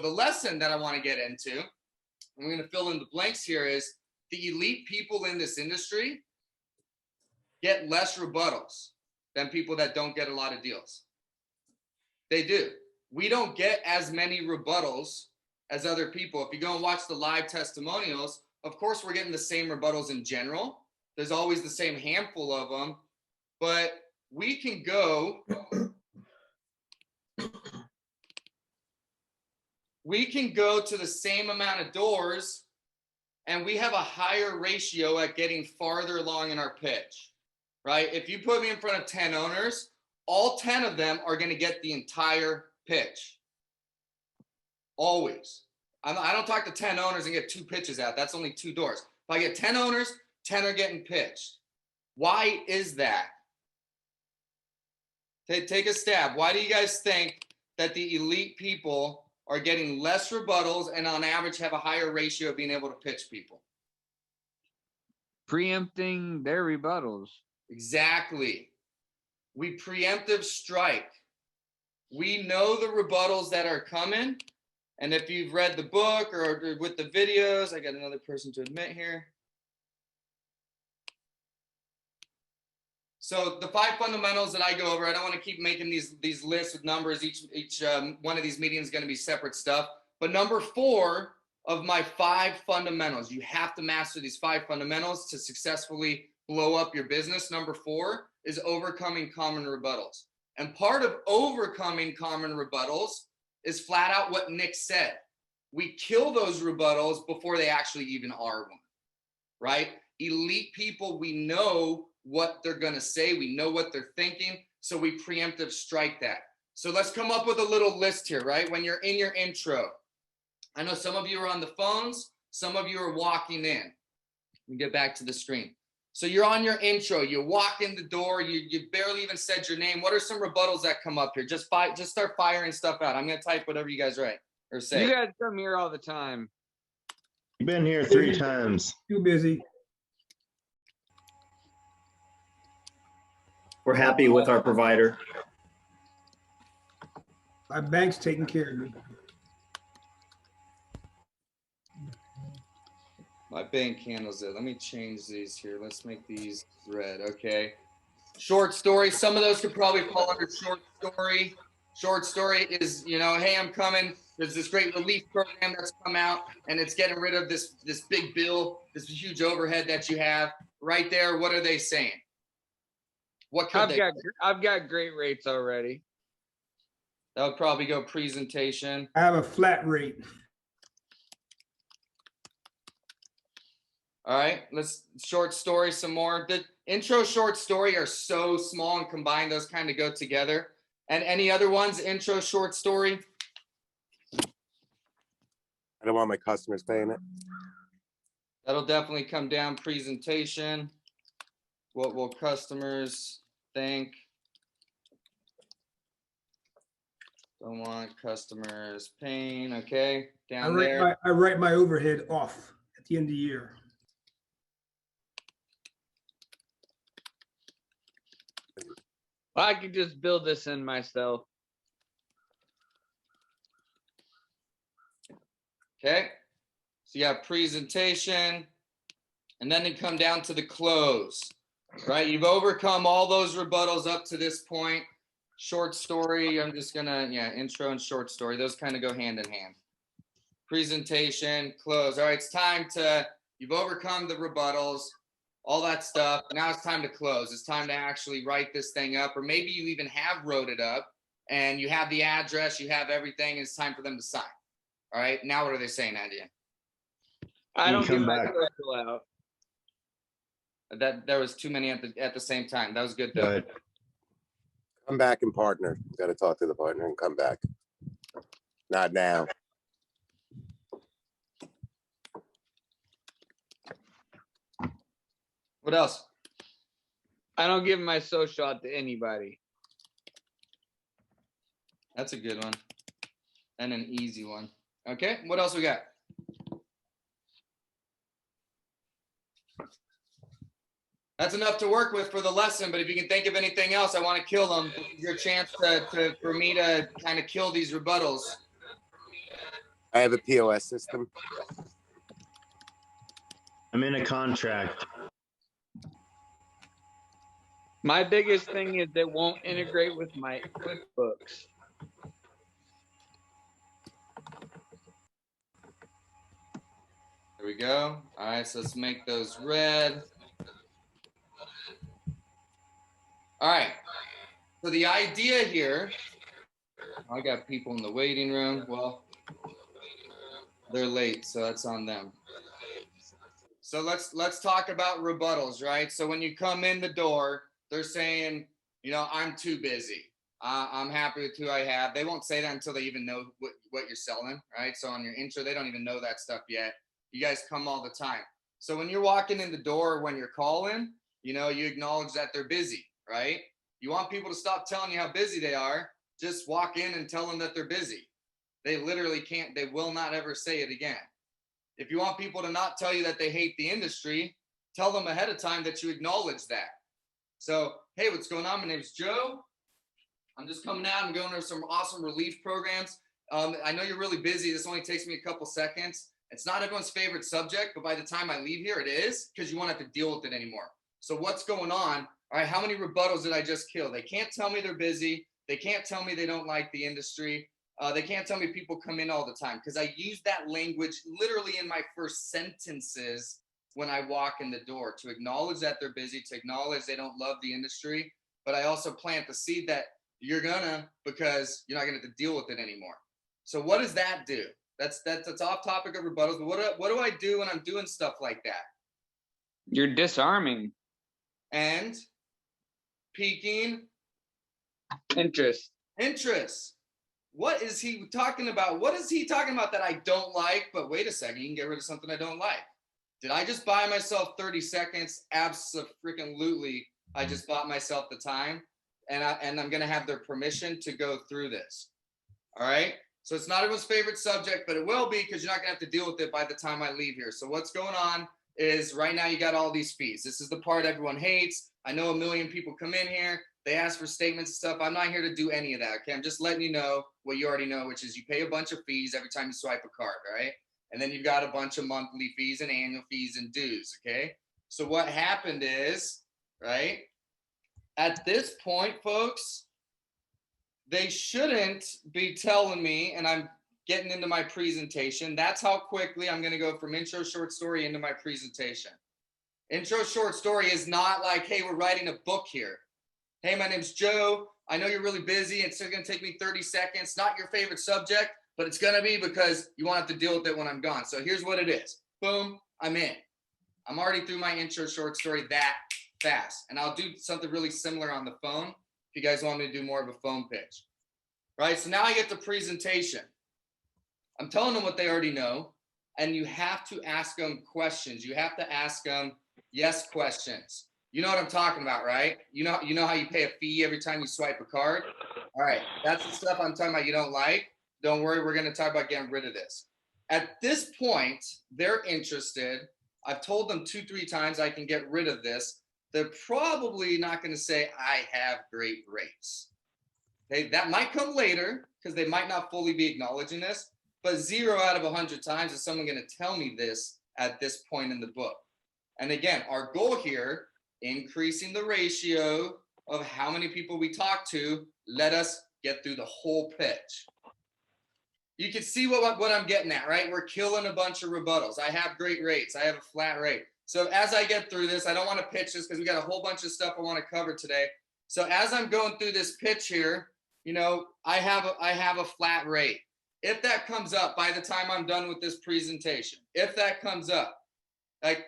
the lesson that I want to get into, I'm going to fill in the blanks here, is the elite people in this industry get less rebuttals than people that don't get a lot of deals. They do. We don't get as many rebuttals as other people. If you go and watch the live testimonials, of course, we're getting the same rebuttals in general. There's always the same handful of them, but we can go to the same amount of doors, and we have a higher ratio at getting farther along in our pitch, right? If you put me in front of 10 owners, all 10 of them are going to get the entire pitch. Always. I don't talk to 10 owners and get 2 pitches out. That's only 2 doors. If I get 10 owners, 10 are getting pitched. Why is that? Take a stab. Why do you guys think that the elite people are getting less rebuttals and on average have a higher ratio of being able to pitch people? Preempting their rebuttals. Exactly. We preemptive strike. We know the rebuttals that are coming. And if you've read the book or with the videos, I got another person to admit here. So the 5 fundamentals that I go over, I don't want to keep making these lists with numbers. Each one of these meetings is going to be separate stuff. But number 4 of my 5 fundamentals, you have to master these 5 fundamentals to successfully blow up your business. Number 4 is overcoming common rebuttals. And part of overcoming common rebuttals is flat out what Nick said. We kill those rebuttals before they actually even are one, right? Elite people, we know what they're going to say. We know what they're thinking. So we preemptive strike that. So let's come up with a little list here, right? When you're in your intro, I know some of you are on the phones. Some of you are walking in. Let me get back to the screen. So you're on your intro. You walk in the door. You barely even said your name. What are some rebuttals that come up here? Just start firing stuff out. I'm going to type whatever you guys write or say. You guys come here all the time. You've been here 3 times. Too busy. We're happy with our provider. My bank's taking care of me. My bank handles it. Let me change these here. Let's make these red. Okay. Short story. Some of those could probably fall under short story. Short story is, hey, I'm coming. There's this great relief program that's come out, and it's getting rid of this big bill, this huge overhead that you have right there. What are they saying? What could I've got great rates already. That would probably go presentation. I have a flat rate. All right, let's short story some more. The intro short story are so small and combined, those kind of go together. And any other ones, intro short story? I don't want my customers paying it. That'll definitely come down. Presentation. What will customers think? Don't want customers paying. Okay, down there. I write my overhead off at the end of the year. I could just build this in myself. Okay, so you have presentation, and then you come down to the close, right? You've overcome all those rebuttals up to this point. Short story, I'm just gonna, intro and short story, those kind of go hand in hand. Presentation, close. All right, it's time you've overcome the rebuttals, all that stuff. Now it's time to close. It's time to actually write this thing up, or maybe you even have wrote it up and you have the address, you have everything, and it's time for them to sign. All right, now what are they saying, Andy? I don't get my social out. That there was too many at the same time. That was good though. Right. Come back and partner. Got to talk to the partner and come back. Not now. What else? I don't give my social out to anybody. That's a good one. And an easy one. Okay, what else we got? That's enough to work with for the lesson, but if you can think of anything else, I want to kill them. This is your chance for me to kind of kill these rebuttals. I have a POS system. I'm in a contract. My biggest thing is it won't integrate with my QuickBooks. There we go. All right, so let's make those red. All right. So the idea here, I got people in the waiting room. Well, they're late, so that's on them. So let's talk about rebuttals, right? So when you come in the door, they're saying, you know, I'm too busy. I'm happy with who I have. They won't say that until they even know what you're selling, right? So on your intro, they don't even know that stuff yet. You guys come all the time. So when you're walking in the door, when you're calling, you know, you acknowledge that they're busy, right? You want people to stop telling you how busy they are. Just walk in and tell them that they're busy. They literally can't, they will not ever say it again. If you want people to not tell you that they hate the industry, tell them ahead of time that you acknowledge that. So, hey, what's going on? My name's Joe. I'm just coming out and going over some awesome relief programs. I know you're really busy. This only takes me a couple seconds. It's not everyone's favorite subject, but by the time I leave here, it is, because you won't have to deal with it anymore. So what's going on? All right, how many rebuttals did I just kill? They can't tell me they're busy. They can't tell me they don't like the industry. They can't tell me people come in all the time, because I use that language literally in my first sentences when I walk in the door, to acknowledge that they're busy, to acknowledge they don't love the industry. But I also plant the seed that you're gonna, because you're not gonna have to deal with it anymore. So what does that do? That's off topic of rebuttals, but what do I do when I'm doing stuff like that? You're disarming And piquing interest. interest. What is he talking about? What is he talking about that I don't like? But wait a second, you can get rid of something I don't like. Did I just buy myself 30 seconds? Absolutely. I just bought myself the time, and I'm gonna have their permission to go through this. All right. So it's not everyone's favorite subject, but it will be, because you're not gonna have to deal with it by the time I leave here. So what's going on is right now you got all these fees. This is the part everyone hates. I know a million people come in here. They ask for statements and stuff. I'm not here to do any of that. Okay. I'm just letting you know what you already know, which is you pay a bunch of fees every time you swipe a card. Right. And then you've got a bunch of monthly fees and annual fees and dues. Okay. So what happened is, right, at this point, folks, they shouldn't be telling me, and I'm getting into my presentation. That's how quickly I'm going to go from intro short story into my presentation. Intro short story is not like, hey, we're writing a book here. Hey, my name's Joe. I know you're really busy. It's still going to take me 30 seconds. Not your favorite subject, but it's going to be, because you won't have to deal with it when I'm gone. So here's what it is. Boom, I'm in. I'm already through my intro short story that fast. And I'll do something really similar on the phone if you guys want me to do more of a phone pitch. Right, so now I get the presentation. I'm telling them what they already know, and you have to ask them questions. You have to ask them yes questions. You know what I'm talking about, right? You know how you pay a fee every time you swipe a card? All right, that's the stuff I'm talking about you don't like. Don't worry, we're going to talk about getting rid of this. At this point, they're interested. I've told them 2-3 times I can get rid of this. They're probably not going to say, I have great rates. Okay, that might come later, because they might not fully be acknowledging this, but 0 out of 100 times is someone going to tell me this at this point in the book. And again, our goal here, increasing the ratio of how many people we talk to, let us get through the whole pitch. You can see what I'm getting at, right? We're killing a bunch of rebuttals. I have great rates. I have a flat rate. So as I get through this, I don't want to pitch this because we got a whole bunch of stuff I want to cover today. So as I'm going through this pitch here, you know, I have a flat rate. If that comes up by the time I'm done with this presentation, if that comes up, like,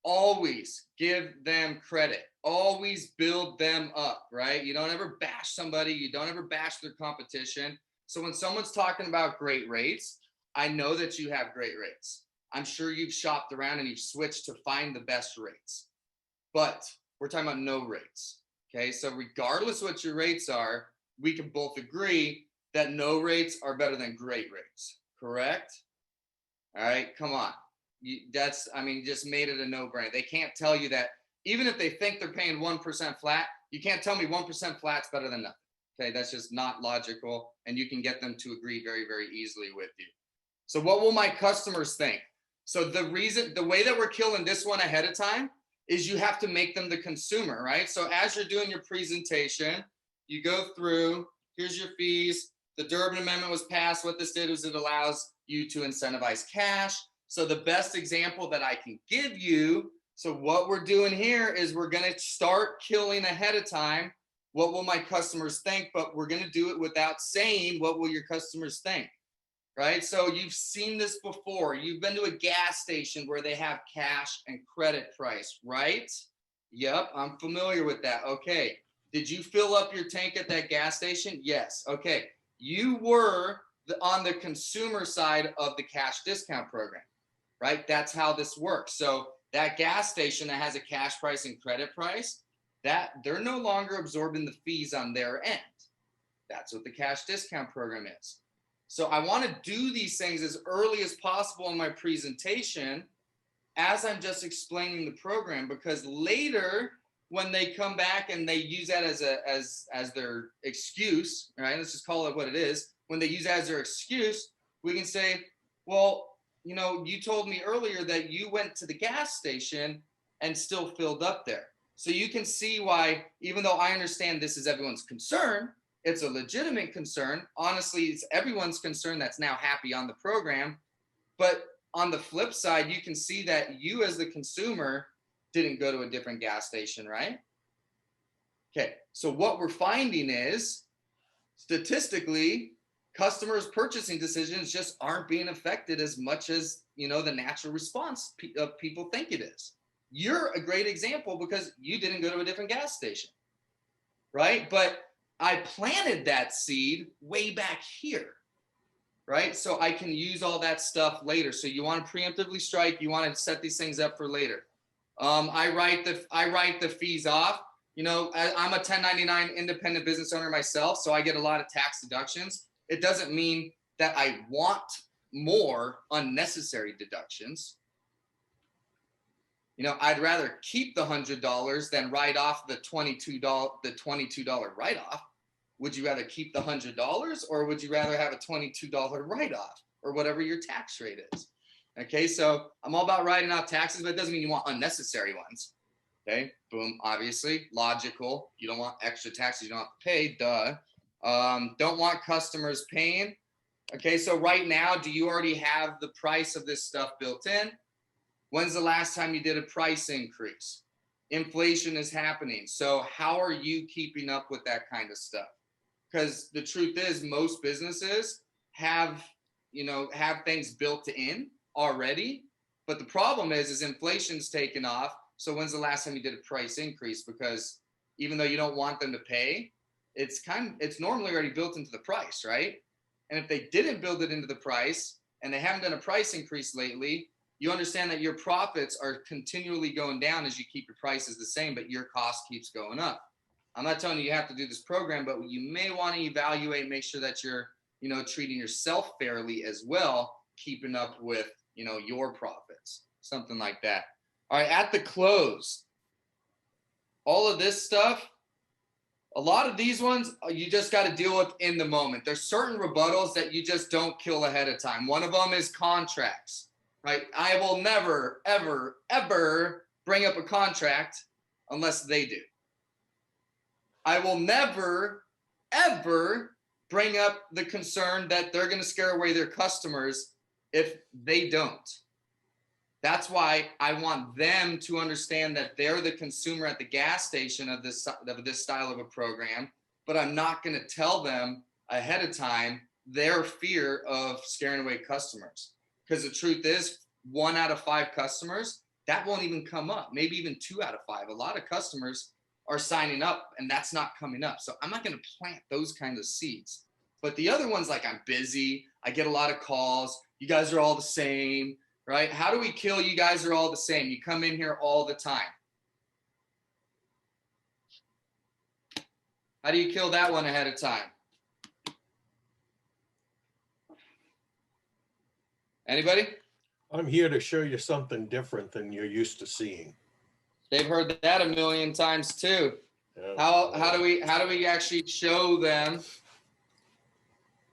always give them credit. Always build them up, right? You don't ever bash somebody. You don't ever bash their competition. So when someone's talking about great rates, I know that you have great rates. I'm sure you've shopped around and you've switched to find the best rates. But we're talking about no rates. Okay, so regardless what your rates are, we can both agree that no rates are better than great rates, correct? All right, come on. Just made it a no-brainer. They can't tell you that. Even if they think they're paying 1% flat, you can't tell me 1% flat's better than nothing. Okay, that's just not logical, and you can get them to agree very, very easily with you. So what will my customers think? So the way that we're killing this one ahead of time is you have to make them the consumer, right? So as you're doing your presentation, you go through, here's your fees. The Durbin Amendment was passed. What this did was it allows you to incentivize cash. So the best example that I can give you, so what we're doing here is we're going to start killing ahead of time. What will my customers think? But we're going to do it without saying, what will your customers think? Right? So you've seen this before. You've been to a gas station where they have cash and credit price, right? Yep, I'm familiar with that. Okay. Did you fill up your tank at that gas station? Yes. Okay. You were on the consumer side of the cash discount program, right? That's how this works. So that gas station that has a cash price and credit price, that they're no longer absorbing the fees on their end. That's what the cash discount program is. So I want to do these things as early as possible in my presentation as I'm just explaining the program, because later when they come back and they use that as their excuse, right? Let's just call it what it is. When they use that as their excuse, we can say, well, you know, you told me earlier that you went to the gas station and still filled up there. So you can see why, even though I understand this is everyone's concern, it's a legitimate concern. Honestly, it's everyone's concern that's now happy on the program. But on the flip side, you can see that you as the consumer didn't go to a different gas station, right? Okay, so what we're finding is statistically, customers' purchasing decisions just aren't being affected as much as, you know, the natural response of people think it is. You're a great example because you didn't go to a different gas station, right? But I planted that seed way back here, right? So I can use all that stuff later. So you want to preemptively strike, you want to set these things up for later. I write the fees off. You know, I'm a 1099 independent business owner myself, so I get a lot of tax deductions. It doesn't mean that I want more unnecessary deductions. You know, I'd rather keep the $100 than write off the $22 write-off. Would you rather keep the $100 or would you rather have a $22 write-off or whatever your tax rate is? Okay, so I'm all about writing off taxes, but it doesn't mean you want unnecessary ones. Okay, boom, obviously, logical. You don't want extra taxes you don't have to pay, duh. Don't want customers paying. Okay, so right now, do you already have the price of this stuff built in? When's the last time you did a price increase? Inflation is happening. So how are you keeping up with that kind of stuff? Because the truth is most businesses have things built in already. But the problem is inflation's taken off. So when's the last time you did a price increase? Because even though you don't want them to pay, it's normally already built into the price, right? And if they didn't build it into the price and they haven't done a price increase lately, you understand that your profits are continually going down as you keep your prices the same, but your cost keeps going up. I'm not telling you have to do this program, but you may want to evaluate, make sure that you're, treating yourself fairly as well, keeping up with, your profits, something like that. All right, at the close, all of this stuff, a lot of these ones you just got to deal with in the moment. There's certain rebuttals that you just don't kill ahead of time. One of them is contracts. Right? I will never, ever, ever bring up a contract unless they do. I will never, ever bring up the concern that they're going to scare away their customers if they don't. That's why I want them to understand that they're the consumer at the gas station of this style of a program, but I'm not going to tell them ahead of time their fear of scaring away customers. Because the truth is, 1 out of 5 customers, that won't even come up. Maybe even 2 out of 5. A lot of customers are signing up and that's not coming up. So I'm not going to plant those kinds of seeds. But the other ones, like I'm busy, I get a lot of calls, you guys are all the same, right? How do we kill you guys are all the same? You come in here all the time. How do you kill that one ahead of time? Anybody? I'm here to show you something different than you're used to seeing. They've heard that a million times too. Yeah. How do we actually show them?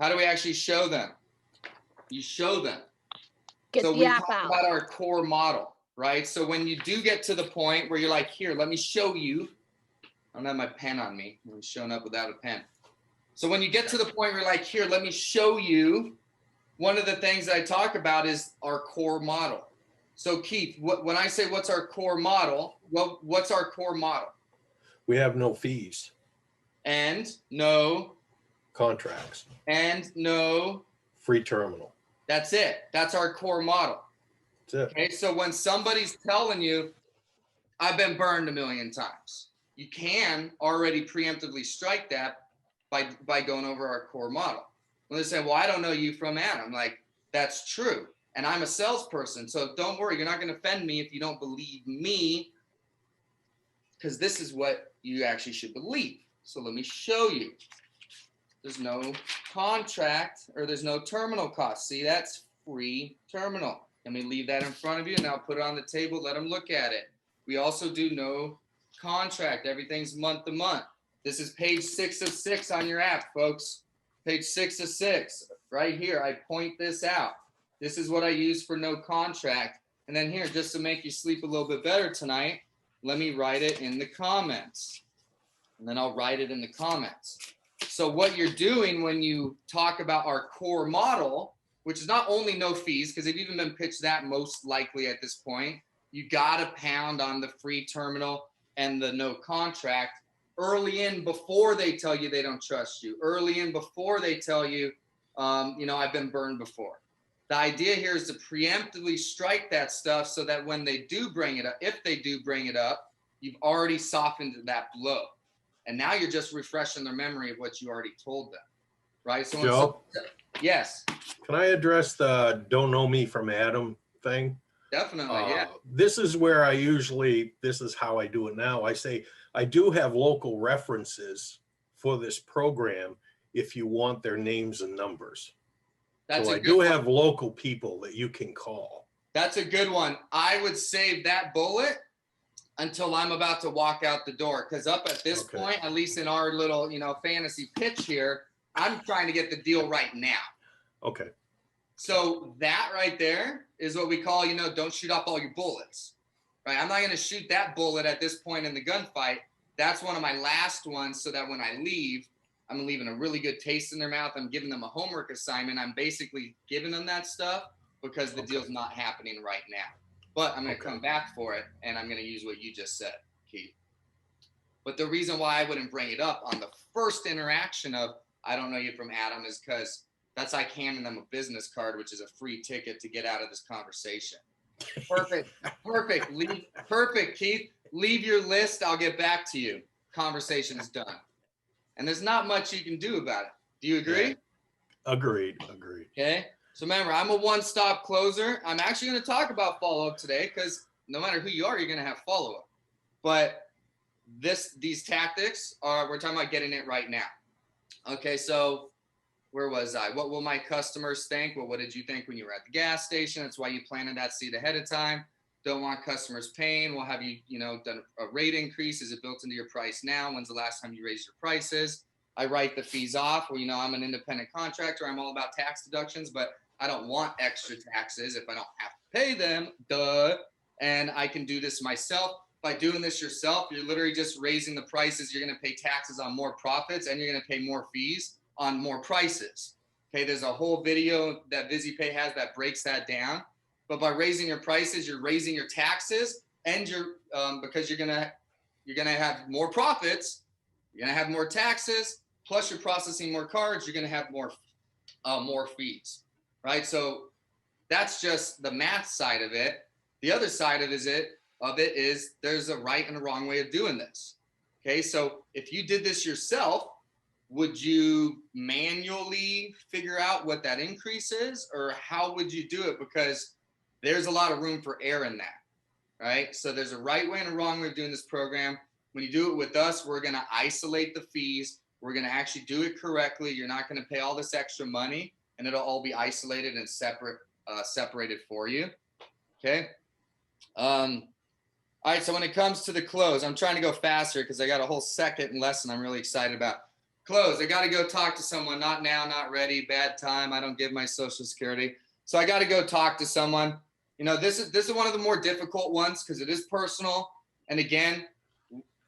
How do we actually show them? You show them. Get So the we app talk out. about our core model, right? So when you do get to the point where you're like, here, let me show you. I don't have my pen on me. I'm showing up without a pen. So when you get to the point where you're like, here, let me show you. One of the things that I talk about is our core model. So Keith, when I say what's our core model, what's our core model? We have no fees, And no, contracts, and no. free terminal. That's it. That's our core model. That's it. Okay, so when somebody's telling you, I've been burned a million times, you can already preemptively strike that by going over our core model. When they say, well, I don't know you from Adam, like, that's true. And I'm a salesperson, so don't worry, you're not going to offend me if you don't believe me, because this is what you actually should believe. So let me show you. There's no contract, or there's no terminal cost. See, that's free terminal. Let me leave that in front of you, and I'll put it on the table. Let them look at it. We also do no contract. Everything's month to month. This is page 6 of 6 on your app, folks. Page 6 of 6, right here. I point this out. This is what I use for no contract. And then here, just to make you sleep a little bit better tonight, let me write it in the comments. And then I'll write it in the comments. So what you're doing when you talk about our core model, which is not only no fees, because they've even been pitched that most likely at this point, you got to pound on the free terminal and the no contract early in, before they tell you they don't trust you, early in before they tell you, I've been burned before. The idea here is to preemptively strike that stuff so that when they do bring it up, if they do bring it up, you've already softened that blow. And now you're just refreshing their memory of what you already told them, right? So Joe? Yes. Can I address the don't know me from Adam thing? Definitely, yeah. This is where this is how I do it now. I say, I do have local references for this program if you want their names and numbers. So I do have local people that you can call. That's a good one. I would save that bullet until I'm about to walk out the door. Because up at this point, at least in our little, fantasy pitch here, I'm trying to get the deal right now. Okay. So that right there is what we call, don't shoot off all your bullets, right? I'm not going to shoot that bullet at this point in the gunfight. That's one of my last ones, so that when I leave, I'm leaving a really good taste in their mouth. I'm giving them a homework assignment. I'm basically giving them that stuff because the deal's not happening right now. But I'm going to come back for it, and I'm going to use what you just said, Keith. But the reason why I wouldn't bring it up on the first interaction of, I don't know you from Adam, is because that's like handing them a business card, which is a free ticket to get out of this conversation. Perfect. Perfect, Keith. Leave your list. I'll get back to you. Conversation is done. And there's not much you can do about it. Do you agree? Yeah. Agreed. Okay. So remember, I'm a one-stop closer. I'm actually going to talk about follow-up today because no matter who you are, you're going to have follow-up. But these tactics we're talking about getting it right now. Okay, so where was I? What will my customers think? Well, what did you think when you were at the gas station? That's why you planted that seed ahead of time. Don't want customers paying. Well, have you, done a rate increase? Is it built into your price now? When's the last time you raised your prices? I write the fees off. Well, I'm an independent contractor. I'm all about tax deductions, but I don't want extra taxes if I don't have to pay them. Duh. And I can do this myself. By doing this yourself, you're literally just raising the prices. You're going to pay taxes on more profits, and you're going to pay more fees on more prices. Okay, there's a whole video that VisiPay has that breaks that down. But by raising your prices, you're raising your taxes, and because you're gonna have more profits, you're gonna have more taxes, plus you're processing more cards, you're gonna have more fees, right? So that's just the math side of it. The other side of it is there's a right and a wrong way of doing this. Okay, so if you did this yourself, would you manually figure out what that increase is, or how would you do it? Because there's a lot of room for error in that, right? So there's a right way and a wrong way of doing this program. When you do it with us, we're going to isolate the fees. We're going to actually do it correctly. You're not going to pay all this extra money, and it'll all be isolated and separated for you. Okay. All right. So when it comes to the close, I'm trying to go faster because I got a whole second lesson I'm really excited about. close. I got to go talk to someone. Not now, not ready, bad time. I don't give my social security. So I got to go talk to someone. You know, this is one of the more difficult ones because it is personal. And again,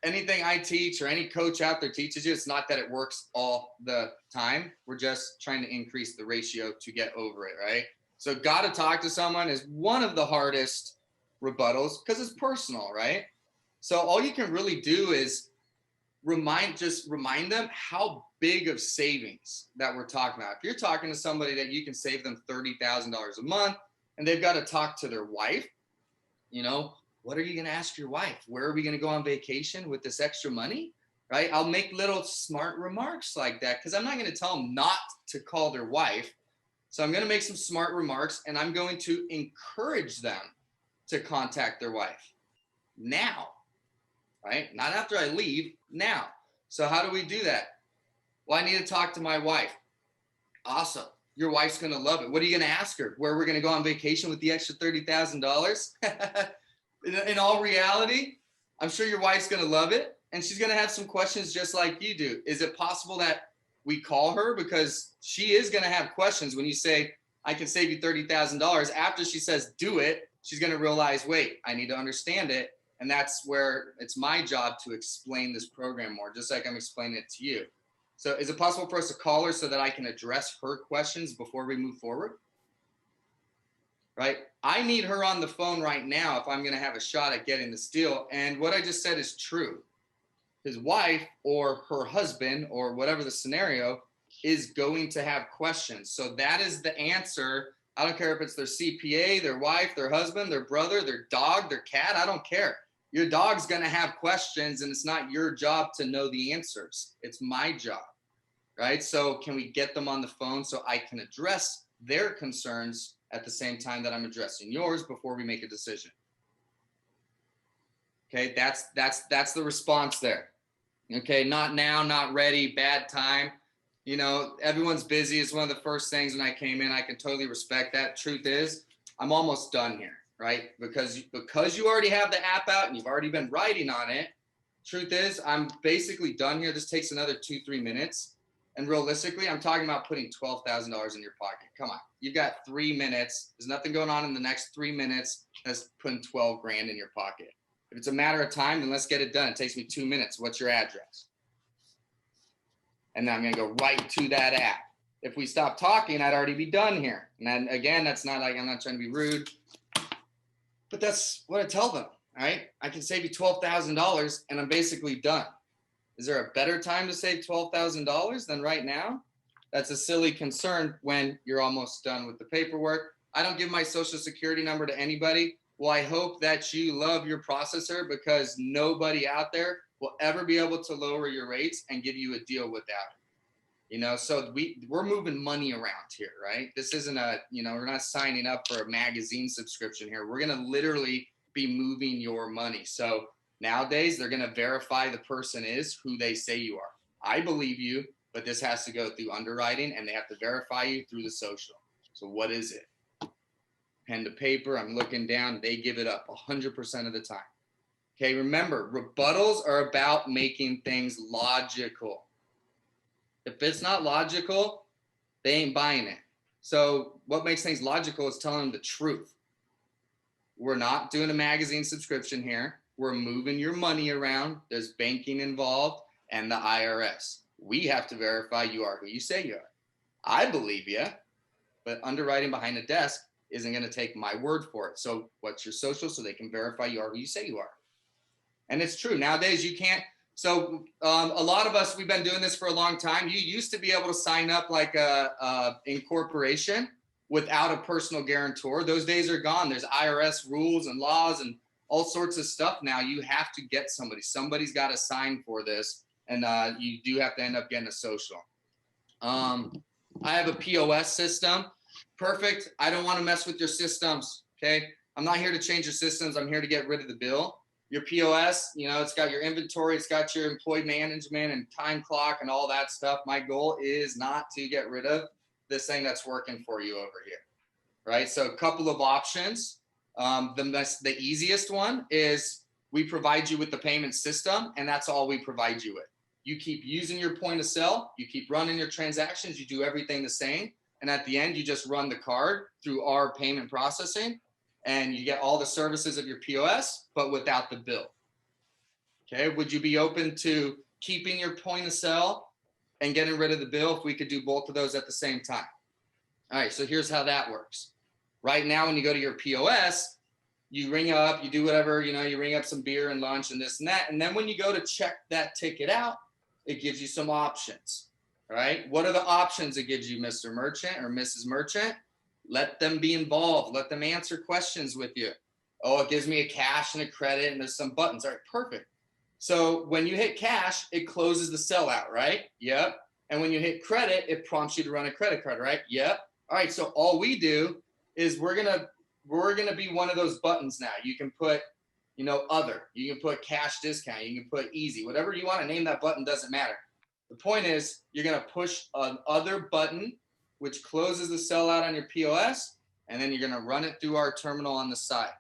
anything I teach or any coach out there teaches you, it's not that it works all the time. We're just trying to increase the ratio to get over it, right? So got to talk to someone is one of the hardest rebuttals because it's personal, right? So all you can really do is remind them how big of savings that we're talking about. If you're talking to somebody that you can save them $30,000 a month and they've got to talk to their wife, you know, what are you going to ask your wife? Where are we going to go on vacation with this extra money? Right? I'll make little smart remarks like that because I'm not going to tell them not to call their wife. So I'm going to make some smart remarks and I'm going to encourage them to contact their wife now, right? Not after I leave, now. So how do we do that? Well, I need to talk to my wife. Awesome. Your wife's going to love it. What are you going to ask her? Where we're going to go on vacation with the extra $30,000? In all reality, I'm sure your wife's going to love it. And she's going to have some questions just like you do. Is it possible that we call her? Because she is going to have questions when you say, I can save you $30,000. After she says, do it, she's going to realize, wait, I need to understand it. And that's where it's my job to explain this program more, just like I'm explaining it to you. So is it possible for us to call her so that I can address her questions before we move forward? Right? I need her on the phone right now if I'm going to have a shot at getting this deal. And what I just said is true. His wife or her husband or whatever the scenario is going to have questions. So that is the answer. I don't care if it's their CPA, their wife, their husband, their brother, their dog, their cat. I don't care. Your dog's going to have questions and it's not your job to know the answers. It's my job, right? So can we get them on the phone so I can address their concerns at the same time that I'm addressing yours before we make a decision? Okay, that's the response there. Okay, not now, not ready, bad time. You know, everyone's busy. It's one of the first things when I came in. I can totally respect that. Truth is, I'm almost done here, right? Because you already have the app out and you've already been writing on it. Truth is, I'm basically done here. This takes another 2-3 minutes. And realistically, I'm talking about putting $12,000 in your pocket. Come on, you've got 3 minutes. There's nothing going on in the next 3 minutes. That's putting 12 grand in your pocket. If it's a matter of time, then let's get it done. It takes me 2 minutes. What's your address? And then I'm going to go right to that app. If we stop talking, I'd already be done here. And then again, that's not like I'm not trying to be rude, but that's what I tell them. All right. I can save you $12,000 and I'm basically done. Is there a better time to save $12,000 than right now? That's a silly concern when you're almost done with the paperwork. I don't give my social security number to anybody. Well, I hope that you love your processor because nobody out there will ever be able to lower your rates and give you a deal without it. You know, so we're moving money around here, right? This isn't we're not signing up for a magazine subscription here. We're going to literally be moving your money. So nowadays they're going to verify the person is who they say you are. I believe you, but this has to go through underwriting and they have to verify you through the social. So what is it? Pen to paper, I'm looking down, they give it up 100% of the time. Okay, remember, rebuttals are about making things logical. If it's not logical, they ain't buying it. So what makes things logical is telling them the truth. We're not doing a magazine subscription here. We're moving your money around. There's banking involved and the IRS. We have to verify you are who you say you are. I believe you, but underwriting behind a desk isn't going to take my word for it. So what's your social so they can verify you are who you say you are? And it's true. Nowadays, you can't. So a lot of us, we've been doing this for a long time. You used to be able to sign up like a incorporation without a personal guarantor. Those days are gone. There's IRS rules and laws and all sorts of stuff now. You have to get somebody. Somebody's got to sign for this. And you do have to end up getting a social. I have a POS system. Perfect. I don't want to mess with your systems. Okay. I'm not here to change your systems. I'm here to get rid of the bill. Your POS, you know, it's got your inventory, it's got your employee management and time clock and all that stuff. My goal is not to get rid of this thing that's working for you over here. Right. So a couple of options. The easiest one is we provide you with the payment system and that's all we provide you with. You keep using your point of sale, you keep running your transactions, you do everything the same. And at the end, you just run the card through our payment processing and you get all the services of your POS, but without the bill. Okay, would you be open to keeping your point of sale and getting rid of the bill if we could do both of those at the same time? All right, so here's how that works. Right now, when you go to your POS, you ring up, you do whatever, you ring up some beer and lunch and this and that. And then when you go to check that ticket out, it gives you some options, right? What are the options it gives you, Mr. Merchant or Mrs. Merchant? Let them be involved. Let them answer questions with you. Oh, it gives me a cash and a credit and there's some buttons. All right, perfect. So when you hit cash, it closes the sellout, right? Yep. And when you hit credit, it prompts you to run a credit card, right? Yep. All right, so all we do is we're gonna be one of those buttons now. You can put, other. You can put cash discount. You can put easy. Whatever you want to name that button doesn't matter. The point is you're gonna push an other button, which closes the sellout on your POS, and then you're gonna run it through our terminal on the side.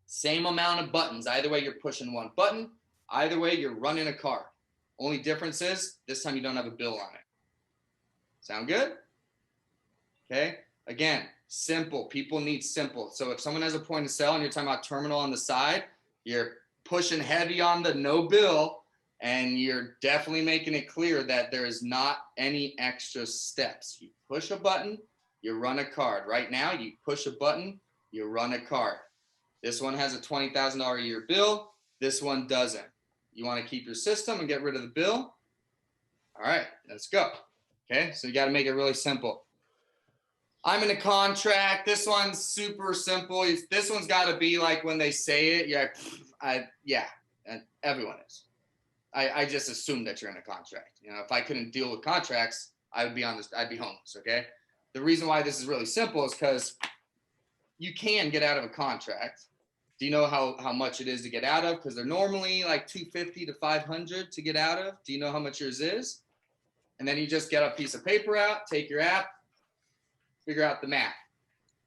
Same amount of buttons. Either way, you're pushing one button. Either way, you're running a card. Only difference is this time you don't have a bill on it. Sound good? Okay. Again, simple. People need simple. So if someone has a point of sale and you're talking about terminal on the side, you're pushing heavy on the no bill, and you're definitely making it clear that there is not any extra steps. You push a button, you run a card. Right now, you push a button, you run a card. This one has a $20,000 a year bill. This one doesn't. You want to keep your system and get rid of the bill? All right, let's go. Okay, so you got to make it really simple. I'm in a contract. This one's super simple. This one's got to be like when they say it. Yeah, everyone is. I just assume that you're in a contract. If I couldn't deal with contracts, I'd be homeless. Okay. The reason why this is really simple is because you can get out of a contract. Do you know how much it is to get out of? Because they're normally like $250 to $500 to get out of. Do you know how much yours is? And then you just get a piece of paper out, take your app, figure out the math.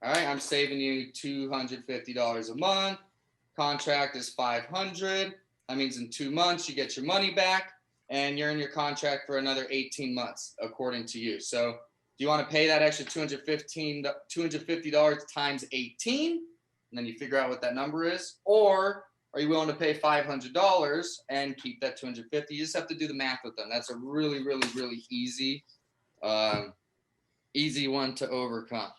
All right, I'm saving you $250 a month. Contract is $500. That means in 2 months you get your money back, and you're in your contract for another 18 months, according to you. So, do you want to pay that extra $250 times 18, and then you figure out what that number is, or are you willing to pay $500 and keep that $250? You just have to do the math with them. That's a really, really, really easy one to overcome.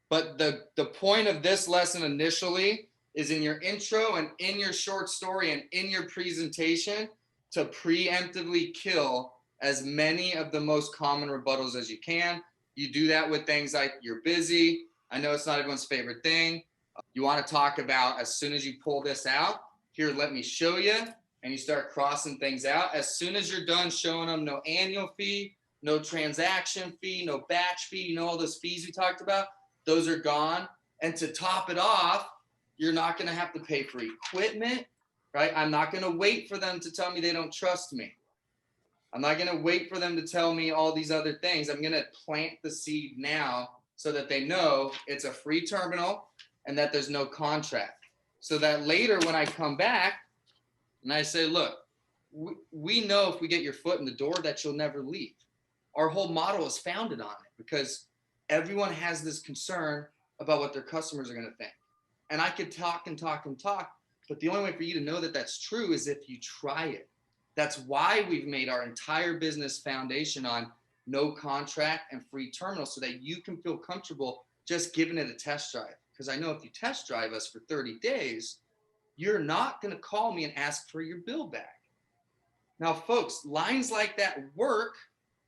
But the point of this lesson initially is in your intro and in your short story and in your presentation to preemptively kill as many of the most common rebuttals as you can. You do that with things like you're busy. I know it's not everyone's favorite thing. You want to talk about as soon as you pull this out, here, let me show you, and you start crossing things out. As soon as you're done showing them no annual fee, no transaction fee, no batch fee, all those fees we talked about, those are gone. And to top it off, you're not going to have to pay for equipment, right? I'm not going to wait for them to tell me they don't trust me. I'm not going to wait for them to tell me all these other things. I'm going to plant the seed now so that they know it's a free terminal and that there's no contract. So that later when I come back and I say, look, we know if we get your foot in the door that you'll never leave. Our whole model is founded on it because everyone has this concern about what their customers are going to think. And I could talk and talk and talk, but the only way for you to know that that's true is if you try it. That's why we've made our entire business foundation on no contract and free terminal so that you can feel comfortable just giving it a test drive. Because I know if you test drive us for 30 days, you're not going to call me and ask for your bill back. Now, folks, lines like that work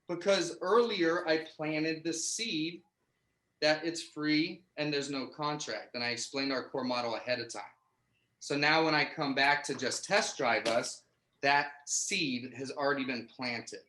because earlier I planted the seed that it's free and there's no contract. And I explained our core model ahead of time. So now when I come back to just test drive us, that seed has already been planted.